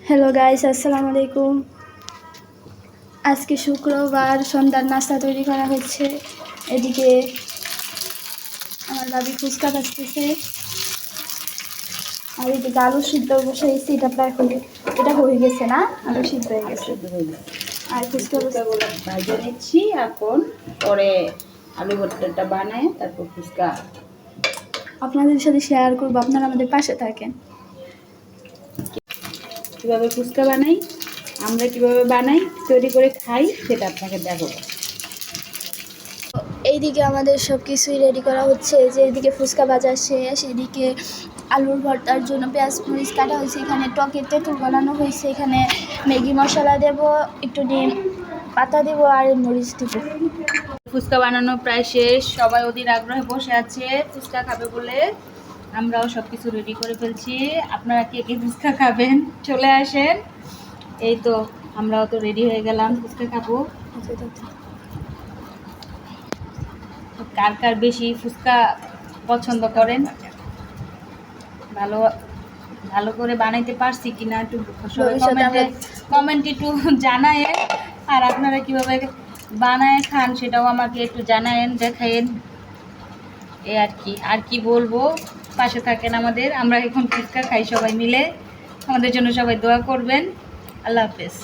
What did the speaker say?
Hello guys, আসসালামু আলাইকুম। আজকে শুক্রবার, সন্ধ্যার নাস্তা তৈরি করা হচ্ছে। এদিকে আমার দাদি ফুচকা ভাজতেছে, আর এদিকে আলু সিদ্ধ বসাইছি। এটা হয়ে গেছে না? আলু সিদ্ধ হয়ে গেছে। আর ফুচকাগুলো ভাজে নিচ্ছি এখন, পরে আলু ভর্তাটা বানায় তারপর ফুচকা আপনাদের সাথে শেয়ার করবো, আপনারা আমাদের পাশে থাকেন। কীভাবে ফুচকা বানাই, আমরা কীভাবে বানাই তৈরি করে খাই সেটা আপনাকে দেখাবো। এইদিকে আমাদের সব কিছুই রেডি করা হচ্ছে। যে এদিকে ফুচকা ভাজা শেষ, এদিকে আলুর ভর্তার জন্য পেঁয়াজ মরিচ কাটা হয়েছে, এখানে টকের তেঁতুল বানানো হয়েছে, এখানে ম্যাগি মশলা দেব, একটু ডিম পাতা দেব আর মরিচ দেব। ফুচকা বানানো প্রায় শেষ, সবাই ওদের আগ্রহে বসে আছে ফুচকা খাবে বলে। আমরাও সব কিছু রেডি করে ফেলছি। আপনারা কে কে ফুচকা খাবেন চলে আসেন। এই তো আমরাও তো রেডি হয়ে গেলাম, ফুচকা খাবো। কার কার বেশি ফুচকা পছন্দ করেন, ভালো ভালো করে বানাইতে পারছি কিনা একটু সবাই কমেন্ট একটু জানায়েন। আর আপনারা কীভাবে বানায় খান সেটাও আমাকে একটু জানায়েন, দেখায়েন। এই আর কি বলবো, পাশে থাকেন আমাদের। আমরা এখন ফুচকা খাই সবাই মিলে, আমাদের জন্য সবাই দোয়া করবেন। আল্লাহ হাফেজ।